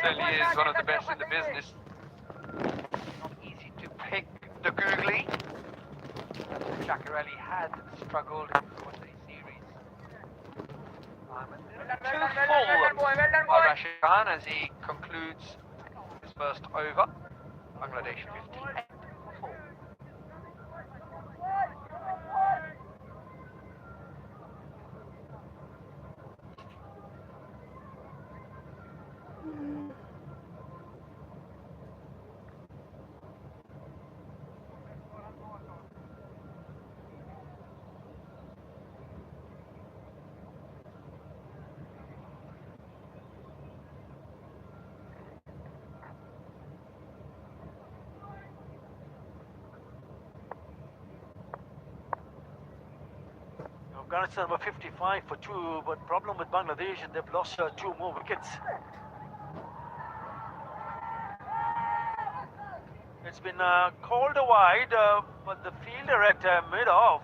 Certainly is one of the best in the business. Not easy to pick the googly. Jackarelli had struggled in the one-day series. Too full by Rashid Khan as he concludes his first over. Bangladesh 58 for 4. Afghanistan were 55 for 2, but problem with Bangladesh, and they've lost 2 more wickets. It's been called a wide, but the fielder at mid-off,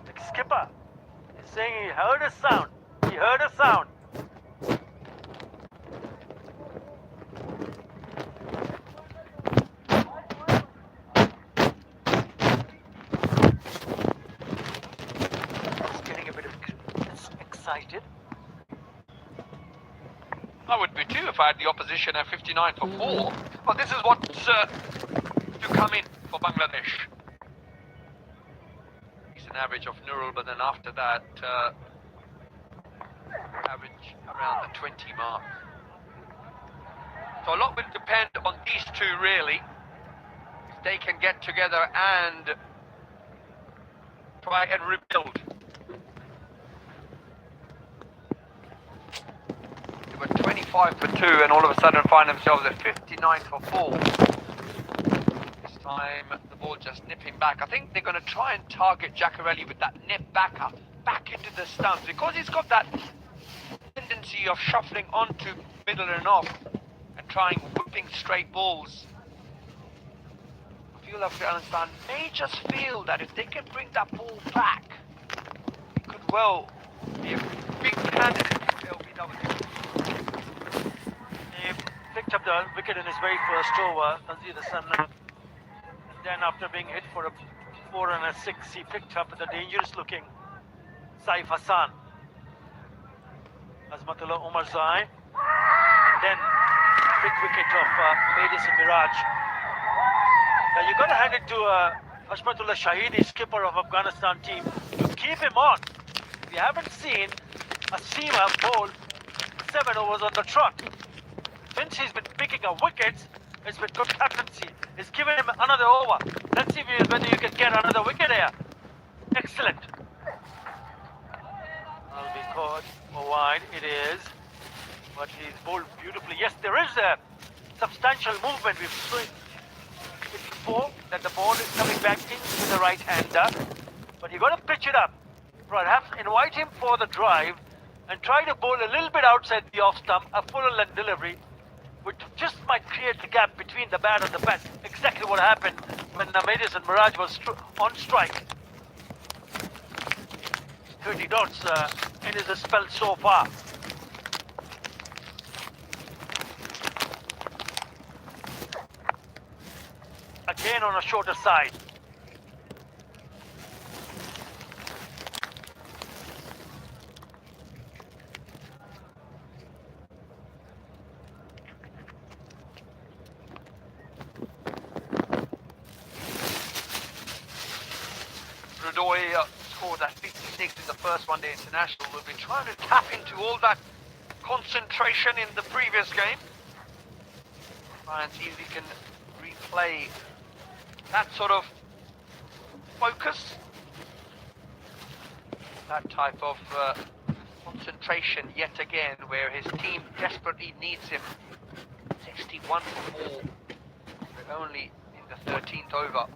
the skipper, is saying he heard a sound. He heard a sound. He's getting a bit excited. I would be too if I had the opposition at 59 for 4. But this is what's to come in for Bangladesh. It's an average of Nurul, but then after that, average around the 20 mark. So a lot will depend on these two, really. If they can get together and try and rebuild. They were 25 for 2 and all of a sudden find themselves at 59 for 4. This time the ball just nipping back. I think they're going to try and target Jackarelli with that nip back into the stumps, because he's got that tendency of shuffling onto middle and off and trying whipping straight balls. I feel Afghanistan may just feel that if they can bring that ball back, it could well be a big candidate if they'll be double. He picked up the wicket in his very first over, Tanzir Hassan, and then after being hit for a 4 and a 6, he picked up the dangerous-looking Saif Hassan, Azmatullah Umar Zai, and then big wicket of Madison Miraj. Now you got to hand it to Hashmatullah Shahidi, skipper of Afghanistan team, to keep him on. We haven't seen a seamer bowl 7 overs on the trot. Since he's been picking up wickets, it's been good captaincy. He's given him another over. Let's see whether you can get another wicket here. Excellent. I'll be caught for wide. It is. But he's bowled beautifully. Yes, there is a substantial movement. We've seen before that the ball is coming back into the right-hander. But you've got to pitch it up. Perhaps invite him for the drive and try to bowl a little bit outside the off stump, a fuller length delivery, which just might create the gap between the bat and the bat. Exactly what happened when Madison Miraj was on strike. 30 dots in his spell so far. Again on a shorter side. Rudoy scored that 56 in the first one-day international. We've been trying to tap into all that concentration in the previous game. Try and see if we can replay that sort of focus, that type of concentration yet again, where his team desperately needs him. 61 for 4. We're only in the 13th over.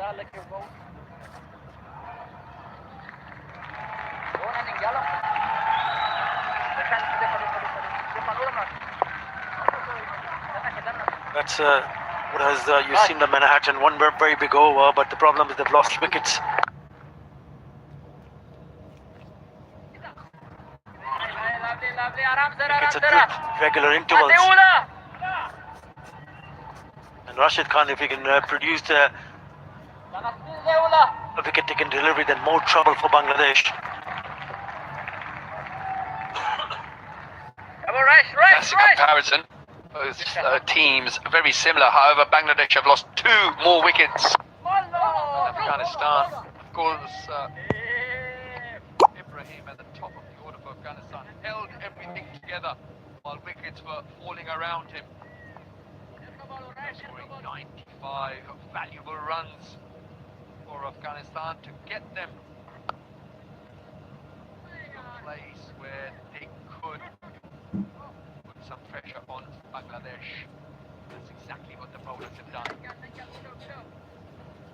That's what has you've seen the Manhattan one very big over, but the problem is they've lost wickets. Wickets at good regular intervals. And Rashid Khan, if he can produce a wicket-taking delivery, then more trouble for Bangladesh. That's a comparison. Both teams are very similar. However, Bangladesh have lost 2 more wickets than Afghanistan. Of course, Ibrahim at the top of the order for Afghanistan held everything together while wickets were falling around him. Scoring 95 valuable runs for Afghanistan to get them to a place where they could put some pressure on Bangladesh. That's exactly what the bowlers have done.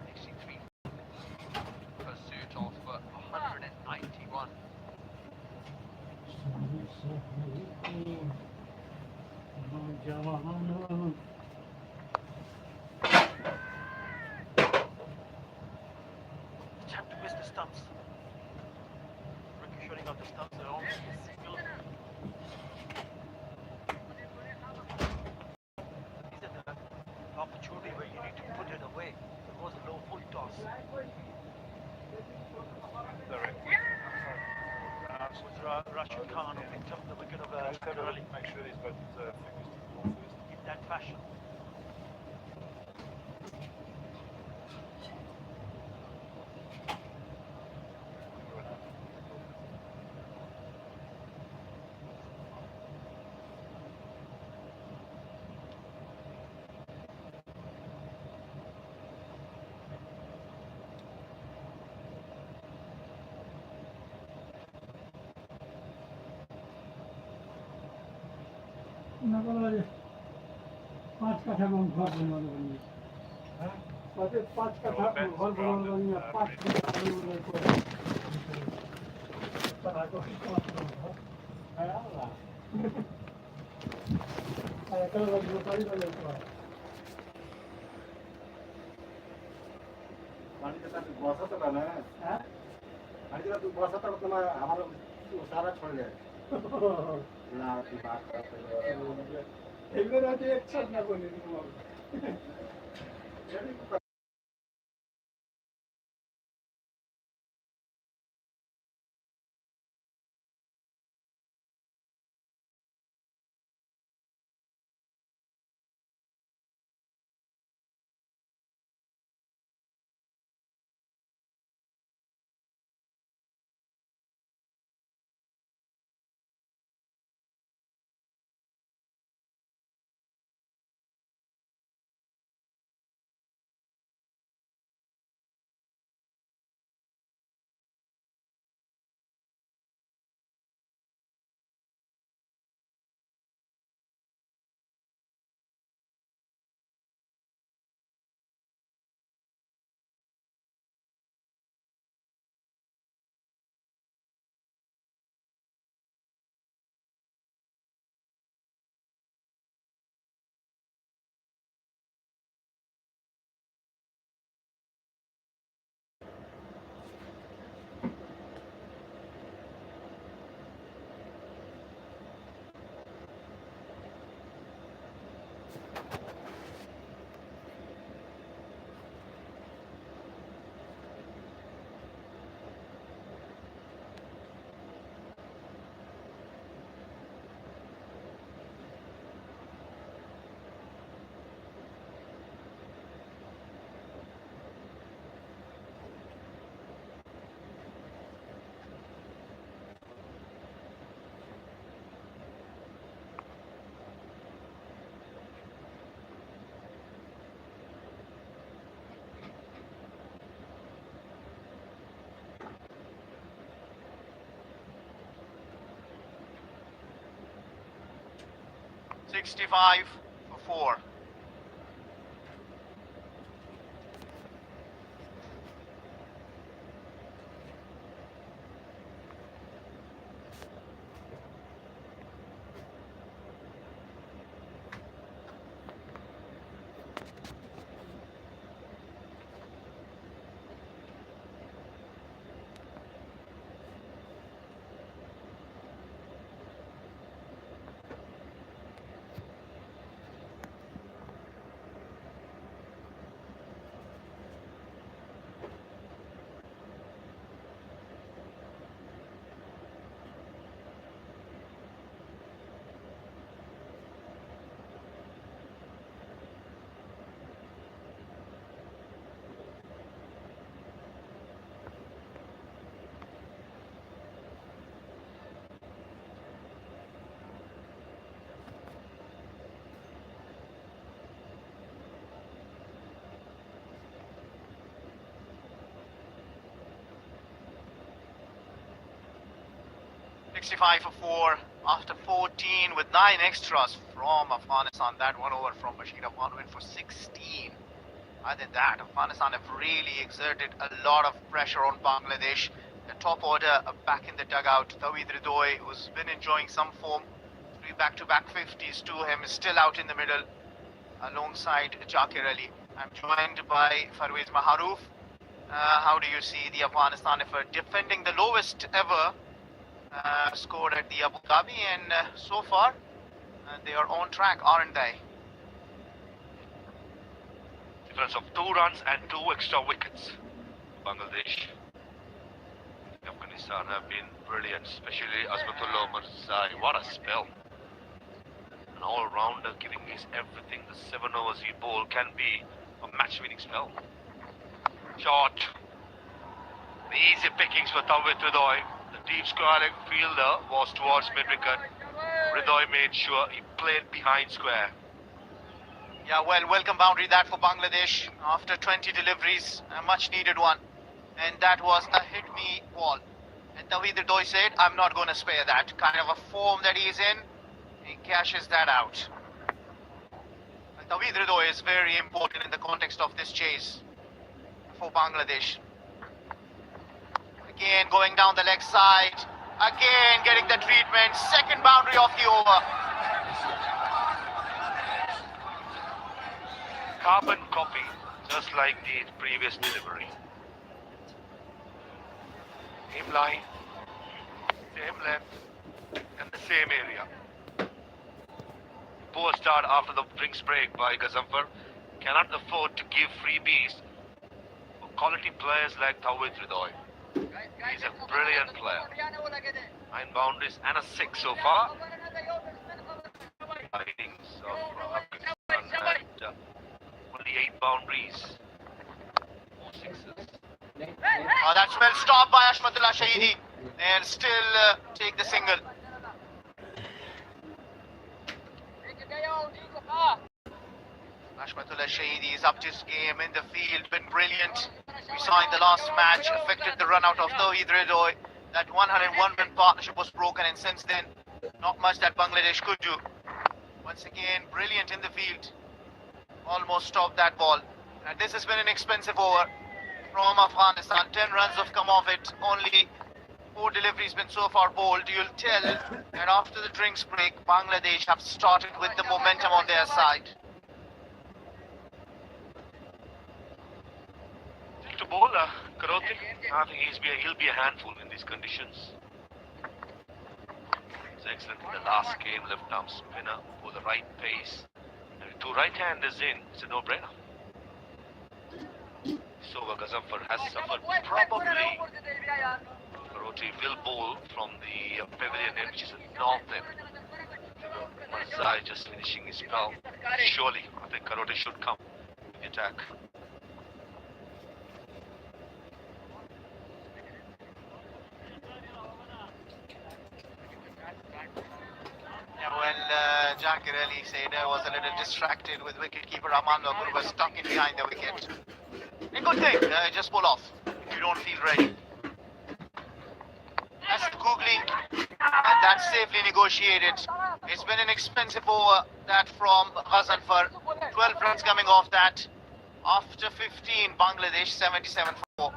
63 pursuit of 191. Attempt to miss the stumps. Ricocheting off the stumps, they're almost a single. These are the opportunity where you need to put it away. It was a low full toss. Rashid Khan picked up the wicket of Early. Make sure he's got his fingers to the ball first. In that fashion. पाँच काठा में घर बनाउनु भन्ने कतै 5 काठा घर बनाउनु भन्ने 5 काठा बनाउनुको तराको आला आया कल गर्नु परिरहेको छ पानी के साथ बसा तो ना हैं पानी के साथ बसा तो तुम्हारा हमारा सारा छोड़ गया ला की बात करते एक बेर अझै एक छत नगर्ने $65 for 4. 65 for 4 after 14 with 9 extras from Afghanistan. That one over from Bashir Afghan went for 16. Other than that, Afghanistan have really exerted a lot of pressure on Bangladesh. The top order back in the dugout. Tawhid Ridoy, who's been enjoying some form, 3 back-to-back 50s to him, is still out in the middle alongside Jakir Ali. I'm joined by Farwez Maharouf. How do you see the Afghanistan effort defending the lowest ever scored at the Abu Dhabi, and so far they are on track, aren't they? Difference of 2 runs and 2 extra wickets. Bangladesh. Afghanistan have been brilliant, especially Azmatullah Mirzai. What a spell. An all-rounder giving his everything. The 7 overs he bowled can be a match-winning spell. Shot. Easy pickings for Tawhid Ridoy. The deep square fielder was towards mid-wicket. Ridoy made sure he played behind square. Yeah, well, welcome boundary that for Bangladesh after 20 deliveries, a much needed one. And that was a hit me ball. And Tawhid Ridoy said, I'm not going to spare that. Kind of a form that he's in, he cashes that out. And Tawhid Ridoy is very important in the context of this chase for Bangladesh. Again, going down the leg side. Again, getting the treatment. Second boundary of the over. Carbon copy, just like the previous delivery. Same line, same length, and the same area. Poor start after the drinks break by Gazanfar. Cannot afford to give freebies for quality players like Tawhid Ridoy. He's a brilliant player. 9 boundaries and a 6 so far. Innings of Afghanistan and only 8 boundaries. 4 sixes. That's well stopped by Ashmatullah Shahidi. And still take the single. Ashmatullah Shahidi is up to his game in the field, been brilliant. We saw in the last match, affected the run out of Tawhid Ridoy. That 101-run partnership was broken, and since then, not much that Bangladesh could do. Once again, brilliant in the field. Almost stopped that ball. And this has been an expensive over from Afghanistan. 10 runs have come off it. Only 4 deliveries been so far bowled. You'll tell that after the drinks break, Bangladesh have started with the momentum on their side. To bowl, Karote, I think he'll be a handful in these conditions. He's excellent in the last game, left arm spinner for the right pace. And with 2 right-handers in, it's a no-brainer. So Gazanfar has suffered. Probably Karote will bowl from the pavilion end, which is the north end. Mirzai just finishing his spell. Surely, I think Karote should come with the attack. Well, Jakir Ali said was a little distracted with wicketkeeper Aman Lagur was stuck in behind the wicket. A good thing, just pull off if you don't feel ready. That's googly, and that's safely negotiated. It's been an expensive over, that from Gazanfar. 12 runs coming off that. After 15, Bangladesh 77 for 4.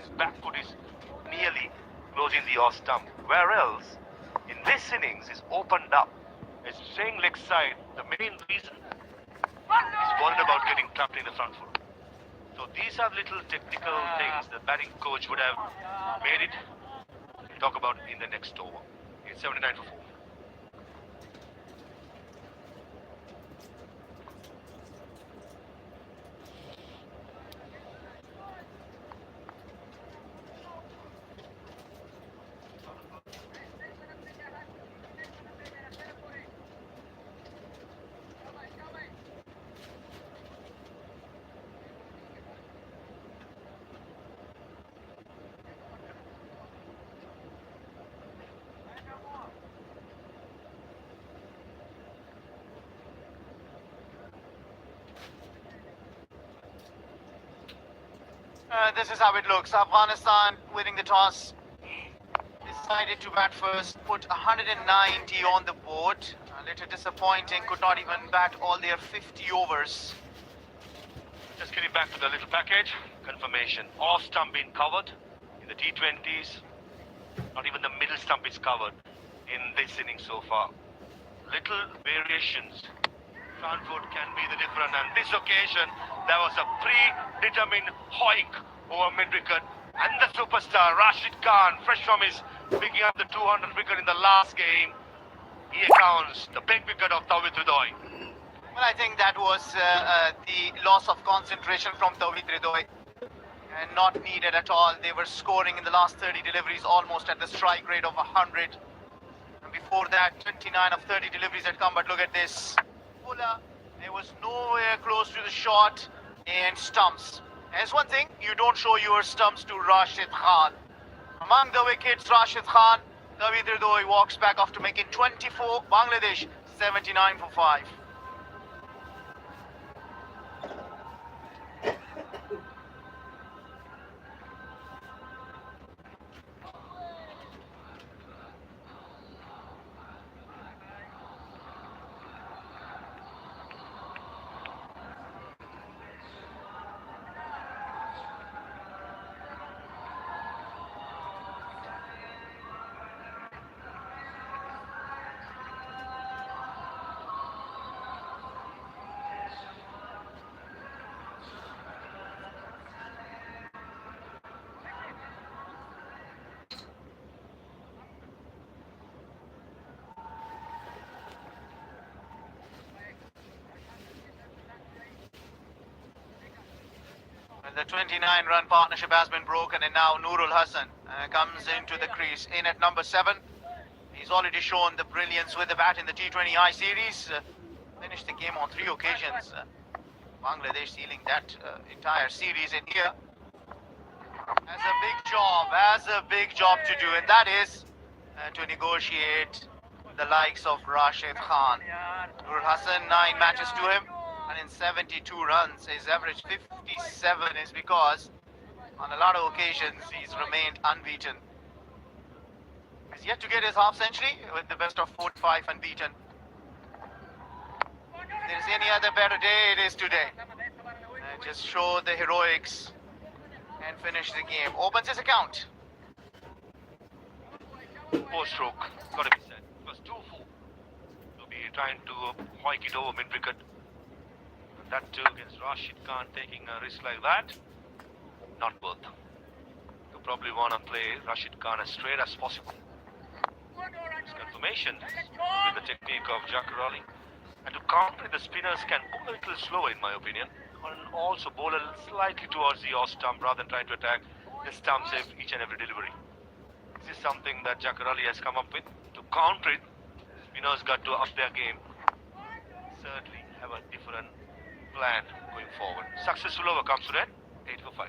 his back foot is nearly closing the off stump. Where else, in this innings, is opened up. His staying leg side, the main reason is worried about getting trapped in the front foot. So these are little technical things the batting coach would have made it. We'll talk about in the next over. It's 79 for 4. This is how it looks. Afghanistan winning the toss. Decided to bat first, put 190 on the board. A little disappointing, could not even bat all their 50 overs. Just getting back to the little package. Confirmation. Off stump being covered in the T20s. Not even the middle stump is covered in this inning so far. Little variations. Front foot can be the difference. And this occasion, there was a predetermined hoik over mid-wicket. And the superstar, Rashid Khan, fresh from his picking up the 200 wicket in the last game. He accounts the big wicket of Tawhid Hridoy. Well, I think that was the loss of concentration from Tawhid Hridoy. And not needed at all. They were scoring in the last 30 deliveries almost at the strike rate of 100. And before that, 29 of 30 deliveries had come. But look at this. Bowler, it was nowhere close to the shot and stumps. There's one thing, you don't show your stumps to Rashid Khan. Among the wickets, Rashid Khan, Tawhid Hridoy walks back after making 24. Bangladesh 79 for 5. The 29-run partnership has been broken, and now Nurul Hassan comes into the crease in at number 7. He's already shown the brilliance with the bat in the T20I series. Finished the game on 3 occasions. Bangladesh sealing that entire series in here. Has a big job to do, and that is to negotiate the likes of Rashid Khan. Nurul Hassan, 9 matches to him. And in 72 runs, his average 57 is because on a lot of occasions he's remained unbeaten. He's yet to get his half century with the best of 45 unbeaten. If there's any other better day, it is today. Just show the heroics and finish the game. Opens his account. 4-stroke, gotta be said. It was 2-4. So be trying to hoik it over mid-wicket. That too against Rashid Khan, taking a risk like that, not worth. You probably want to play Rashid Khan as straight as possible. It's confirmation with the technique of Jacker Ali. And to counter, the spinners can bowl a little slower in my opinion, and also bowl a slightly towards the off stump rather than trying to attack the stumps each and every delivery. This is something that Jacker Ali has come up with. To counter it, spinners got to up their game. Certainly have a different plan going forward. Successful over comes to that, 8 for 5.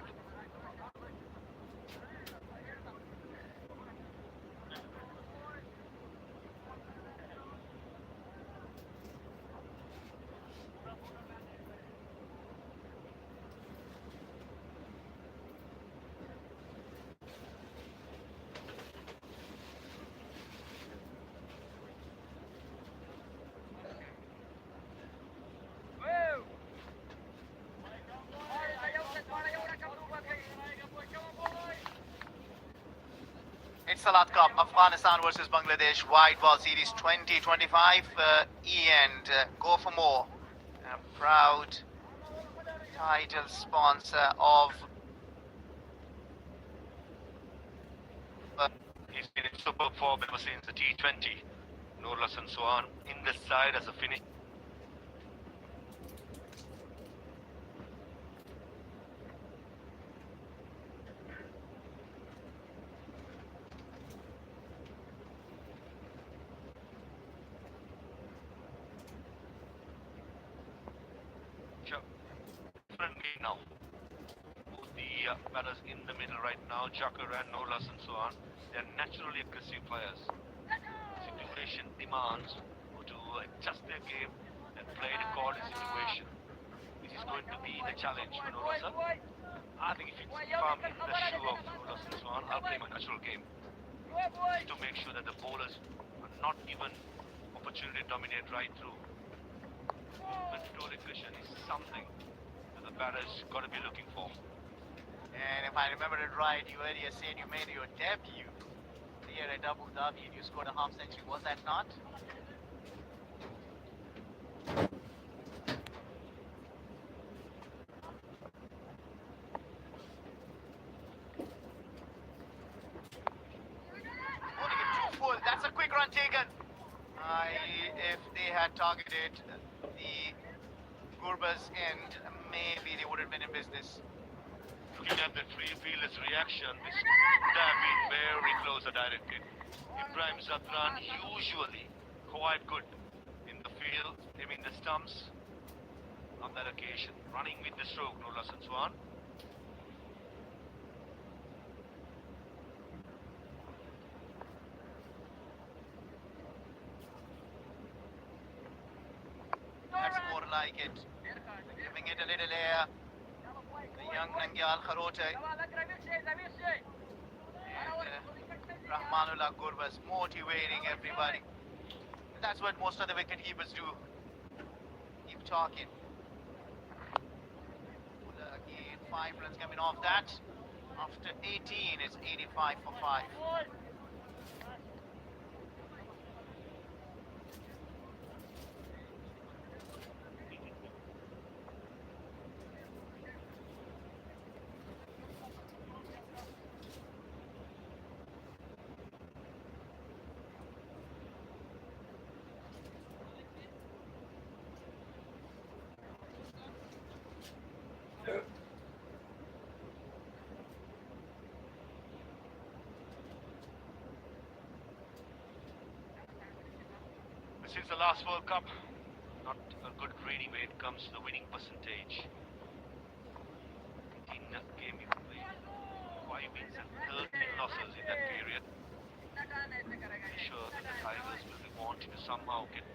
Salat Cup, Afghanistan versus Bangladesh, White Ball Series 2025. And go for more. A proud title sponsor of. He's been in superb form ever since the T20. No less and so on. In the side as a finish. Friendly now. Both the batters in the middle right now, Jacker and Nolas and so on, they're naturally aggressive players. Situation demands to adjust their game and play the according situation. This is going to be the challenge for Nolas. I think if I'm in the shoe of Nolas and so on, I'll play my natural game. To make sure that the bowlers are not given opportunity to dominate right through. Control aggression is something that the batters got to be looking for. And if I remember it right, you earlier said you made your debut here at Abu Dhabi and you scored a half century. Was that not? Bowling it too full. That's a quick run taken. If they had targeted the Gurba's end, maybe they would have been in business. Looking at the free fielder's reaction, this could have been very close or directed. Ibrahim Zatran usually quite good in the field, aiming the stumps. On that occasion, running with the stroke, no less and so on. That's more like it. Giving it a little air. The young Nangyal Kharote. And Rahmanullah Gurbas motivating everybody. That's what most of the wicket keepers do. Keep talking. Again, 5 runs coming off that. After 18, it's 85 for 5. Since the last World Cup, not a good reading when it comes to the winning percentage. 18 game you played, 5 wins and 13 losses in that period. I'm sure that the Tigers will be wanting to somehow get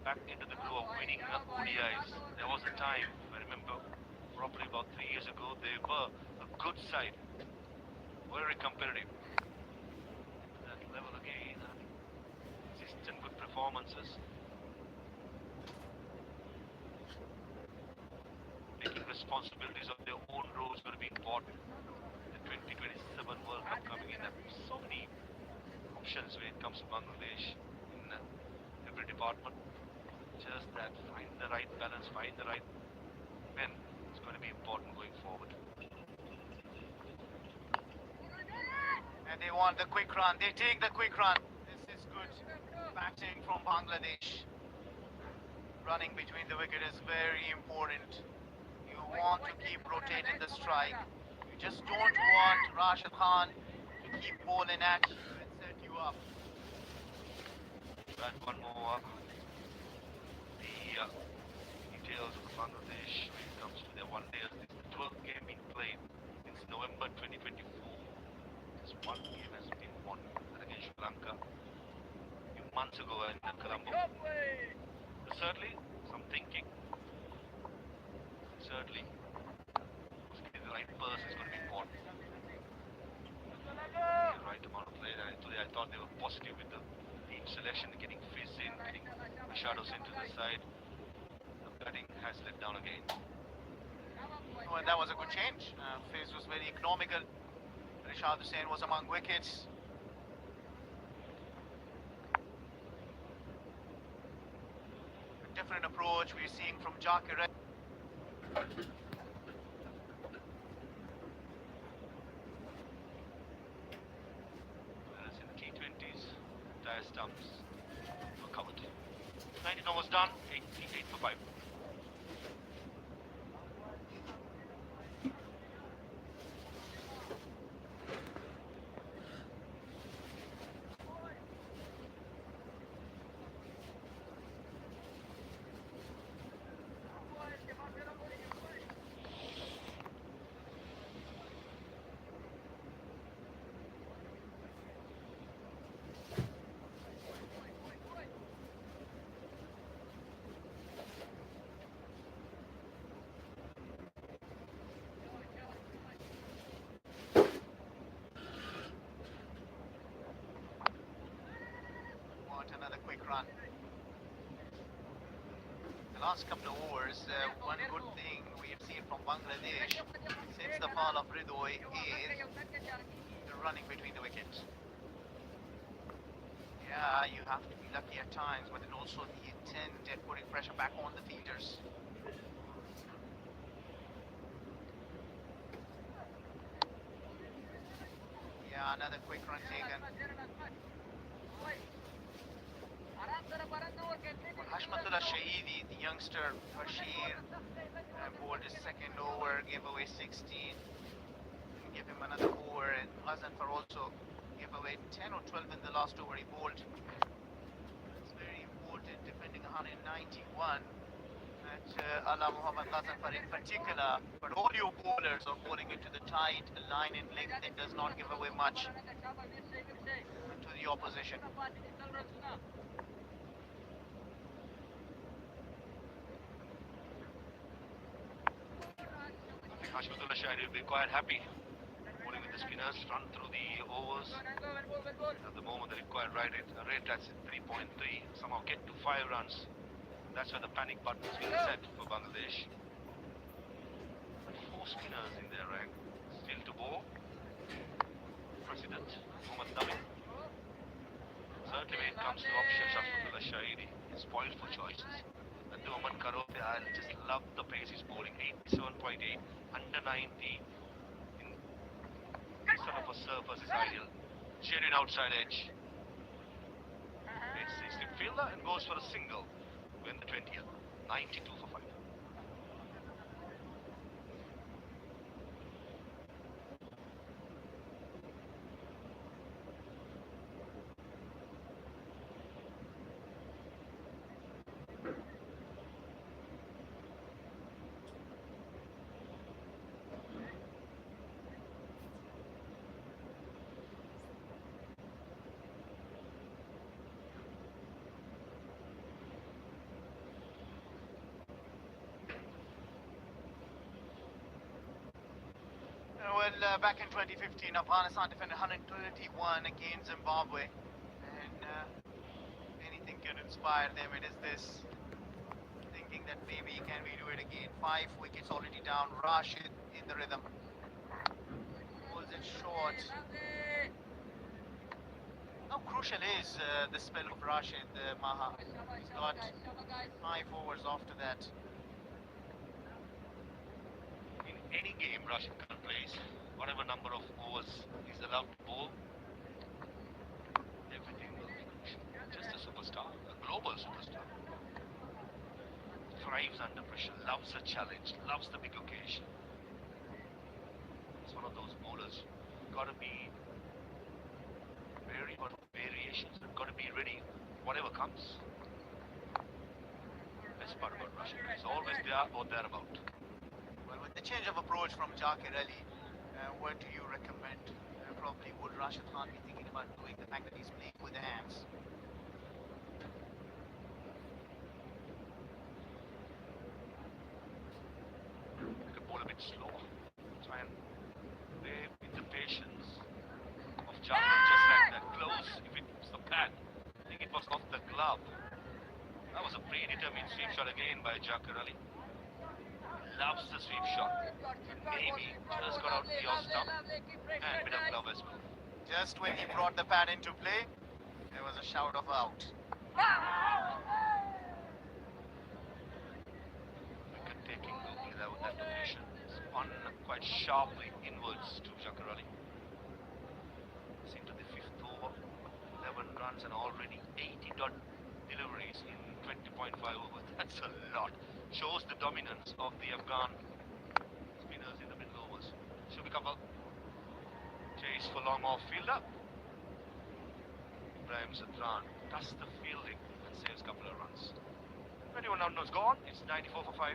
back into the groove of winning ODIs. There was a time, I remember, probably about 3 years ago, they were a good side, very competitive. At that level again, consistent good performances. Taking responsibilities of their own roles will be important. The 2027 World Cup coming in, there are so many options when it comes to Bangladesh in every department. Just that, find the right balance, find the right men. It's going to be important going forward. And they want the quick run. They take the quick run. This is good batting from Bangladesh. Running between the wicket is very important. You want to keep rotating the strike. You just don't want Rashid Khan to keep bowling at you and set you up. And one more. The details of Bangladesh when it comes to their one day. This is the 12th game being played since November 2024. Just one game has been won against Sri Lanka a few months ago in Colombo. Certainly, some thinking. Certainly, getting the right person is going to be important. The right amount of players. And today I thought they were positive with the team selection, getting Fizz in, getting the shadows into the side. The batting has let down again. Oh, and that was a good change. Fizz was very economical. Rishad Hussain was among wickets. different approach we're seeing from Jakir. Whereas in the T20s, tire stumps were covered. 19 overs done, 8 for 5. Another quick run. The last couple of overs, one good thing we have seen from Bangladesh since the fall of Ridoy is the running between the wickets. Yeah, you have to be lucky at times, but then also the intent at putting pressure back on the fielders. Yeah, another quick run taken. Hashmatullah Shahidi, the youngster Bashir, bowled his second over, gave away 16. Give him another over, and Hazanfar also gave away 10 or 12 in the last over he bowled. It's very important, defending 191 at Ala Muhammad Hazanfar in particular, but all your bowlers are bowling into the tight line in length that does not give away much to the opposition. Hashmatullah Shahidi will be quite happy bowling with the spinners, run through the overs. At the moment, the required rate that's 3.3. Somehow get to 5 runs. That's where the panic button is being set for Bangladesh. 4 spinners in their rank. Still to bowl. President Mohammad Nabi. Certainly when it comes to options, Hashmatullah Shahidi is spoiled for choices. And Mohammad Karote, I just love the pace he's bowling. 87.8, under 90. In this sort of a surface is ideal. Genuine outside edge. It's the fielder and goes for a single. Win the 20th. 92 for 5. Well, back in 2015, Afghanistan defended 131 against Zimbabwe, and anything can inspire them. It is this thinking that maybe can we do it again. 5 wickets already down. Rashid in the rhythm. Pulls it short. How crucial is the spell of Rashid, Maha? He's got 5 overs after that. In any game, Rashid Khan plays, whatever number of overs he's allowed to bowl, everything will be crucial. Just a superstar, a global superstar. Thrives under pressure, loves a challenge, loves the big occasion. It's one of those bowlers. Gotta be very good variations, gotta be ready, whatever comes. Best part about Rashid, he's always there or thereabout. Well, with the change of approach from Jakir Ali, what do you recommend? Probably would Rashid Khan be thinking about doing, the fact that he's playing with the hands? You could bowl a bit slow. Try and play with the patience of Jakir, just like that. Close, if it's the pad. I think it was off the glove. That was a predetermined sweep shot again by Jakir Ali. Loves the sweep shot. Maybe just got out the off stump and bit of glove as well. Just when he brought the pad into play, there was a shout of out. taking Gookie there with that location. Spun quite sharply inwards to Jacarali. It's into the 5th over. 11 runs and already 80 dot deliveries in 20.5 overs. That's a lot. Shows the dominance of the Afghan spinners in the middle overs. Should be couple. Chase for long off fielder. Ibrahim Satran does the fielding and saves a couple of runs. 21 out no's gone. It's 94 for 5.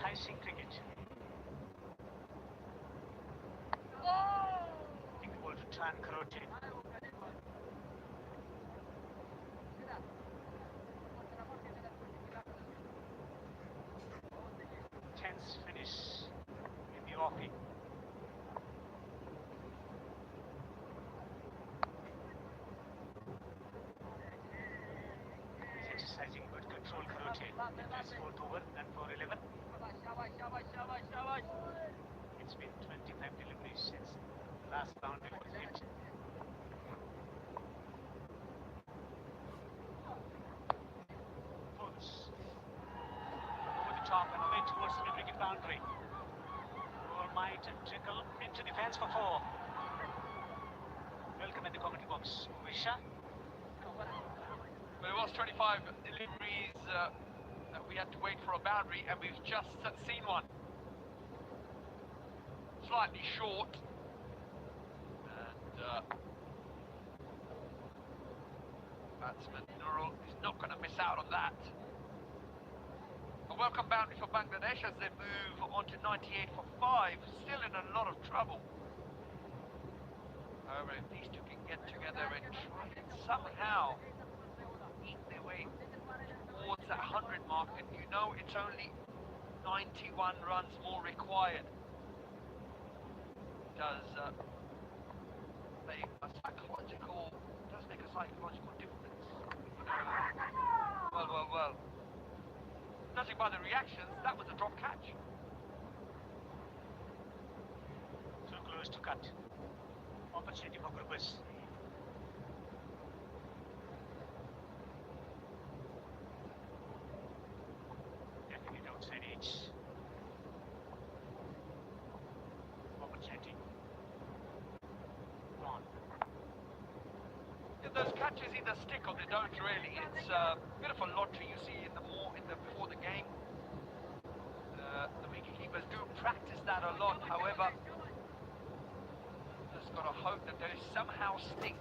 Enticing cricket. Taking the ball to Tan Karote. Tense finish in the offing. He's exercising good control, Karote. Into his 4th over and for 11. It's been 25 deliveries since the last boundary was hit. Pulls over the top and away towards the mid-wicket boundary. All might and trickle into the fence for 4. Welcome at the commentary box, Visha. But it was 25 deliveries that we had to wait for a boundary, and we've just seen one. Slightly short. And batsman Nurul is not going to miss out on that. A welcome boundary for Bangladesh as they move on to 98 for 5. Still in a lot of trouble. However, if these two can get together and try and somehow eat their way towards that 100 mark, and you know it's only 91 runs more required, does make a psychological difference. Well. Judging by the reactions, that was a drop catch. Too close to cut. Opportunity for Groupers. Definitely outside edge. Opportunity. Gone. Yeah, those catches either stick or they don't really. It's a bit of a lottery you see before the game. The wicketkeepers do practice that a lot, however, just got to hope that they somehow stick.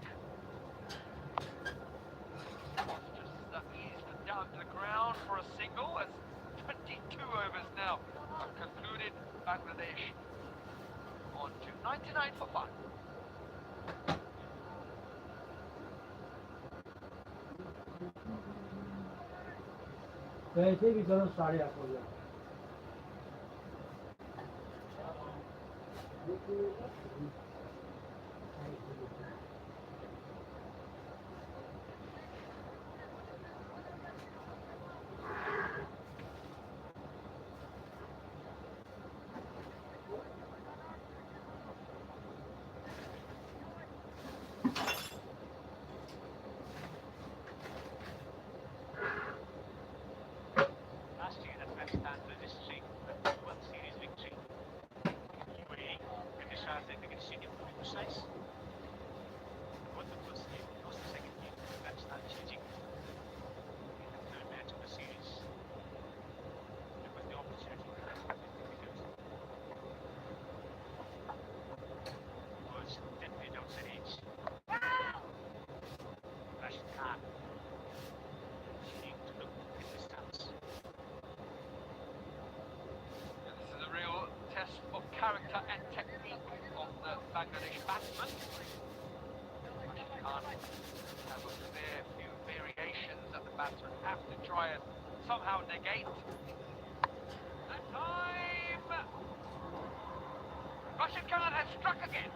Just eased it down to the ground for a single as 22 overs now have concluded. Bangladesh on to 99 for 5. वैसे भी करो 8:30 हो गया Last year, Afghanistan registering a World Series victory. UAE and the Sharjah Cricket Stadium, to be precise. Both the first game, was the second game. Afghanistan changing in the third match of the series. It was the opportunity for the cricket. Was definitely outside edge. Rashid Khan. Needing to look at the stance. This is a real test of character and technique of the Bangladesh batsman. Khan have a fair few variations that the batsmen have to try and somehow negate. That time! Rashid Khan has struck again.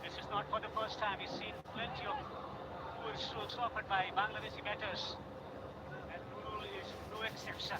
This is not for the first time. He's seen plenty of poor strokes offered by Bangladeshi batters. And Nurul is no exception.